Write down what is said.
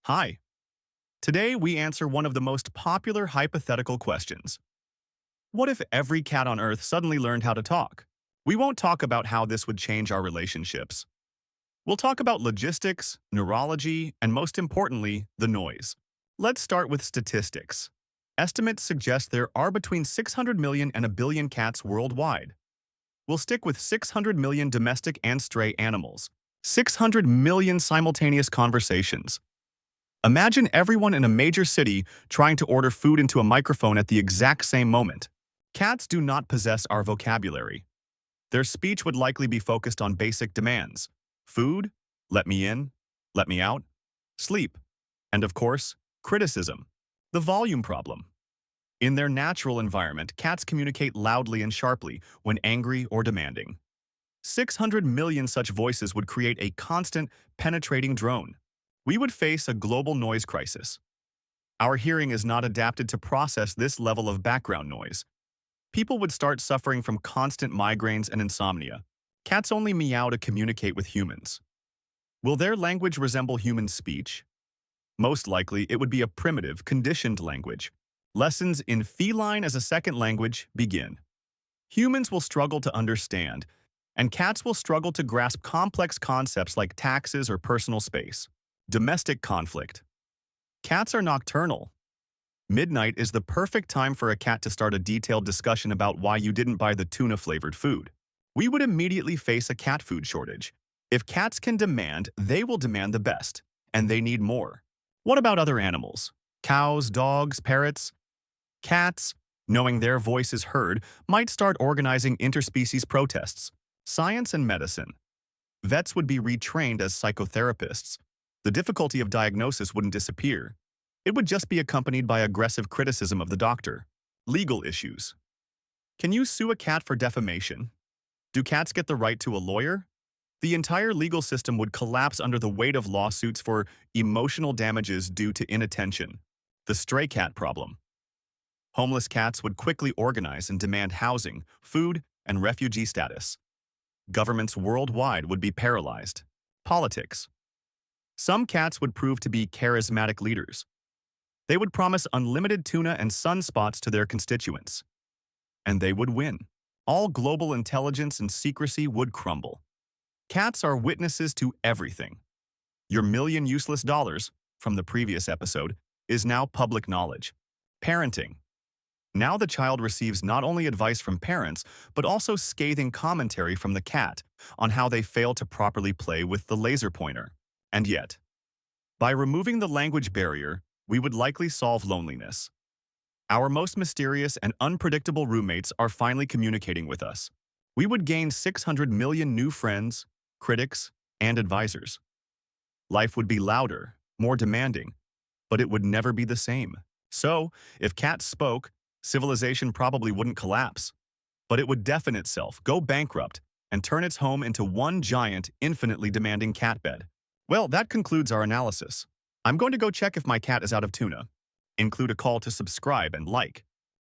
Hi. Today we answer one of the most popular hypothetical questions. What if every cat on Earth suddenly learned how to talk? We won't talk about how this would change our relationships. We'll talk about logistics, neurology, and most importantly, the noise. Let's start with statistics. Estimates suggest there are between 600 million and a billion cats worldwide. We'll stick with 600 million domestic and stray animals. 600 million simultaneous conversations. Imagine everyone in a major city trying to order food into a microphone at the exact same moment. Cats do not possess our vocabulary. Their speech would likely be focused on basic demands. Food, let me in, let me out, sleep, and of course, criticism, the volume problem. In their natural environment, cats communicate loudly and sharply when angry or demanding. 600 million such voices would create a constant, penetrating drone. We would face a global noise crisis. Our hearing is not adapted to process this level of background noise. People would start suffering from constant migraines and insomnia. Cats only meow to communicate with humans. Will their language resemble human speech? Most likely, it would be a primitive, conditioned language. Lessons in feline as a second language begin. Humans will struggle to understand, and cats will struggle to grasp complex concepts like taxes or personal space. Domestic conflict. Cats are nocturnal. Midnight is the perfect time for a cat to start a detailed discussion about why you didn't buy the tuna-flavored food. We would immediately face a cat food shortage. If cats can demand, they will demand the best, and they need more. What about other animals? Cows, dogs, parrots? Cats, knowing their voice is heard, might start organizing interspecies protests. Science and medicine. Vets would be retrained as psychotherapists. The difficulty of diagnosis wouldn't disappear. It would just be accompanied by aggressive criticism of the doctor. Legal issues. Can you sue a cat for defamation? Do cats get the right to a lawyer? The entire legal system would collapse under the weight of lawsuits for emotional damages due to inattention. The stray cat problem. Homeless cats would quickly organize and demand housing, food, and refugee status. Governments worldwide would be paralyzed. Politics. Some cats would prove to be charismatic leaders. They would promise unlimited tuna and sunspots to their constituents. And they would win. All global intelligence and secrecy would crumble. Cats are witnesses to everything. Your million useless dollars, from the previous episode, is now public knowledge. Parenting. Now the child receives not only advice from parents, but also scathing commentary from the cat on how they fail to properly play with the laser pointer. And yet, by removing the language barrier, we would likely solve loneliness. Our most mysterious and unpredictable roommates are finally communicating with us. We would gain 600 million new friends, critics, and advisors. Life would be louder, more demanding, but it would never be the same. So, if cats spoke, civilization probably wouldn't collapse, but it would deafen itself, go bankrupt, and turn its home into one giant, infinitely demanding cat bed. Well, that concludes our analysis. I'm going to go check if my cat is out of tuna. Include a call to subscribe and like.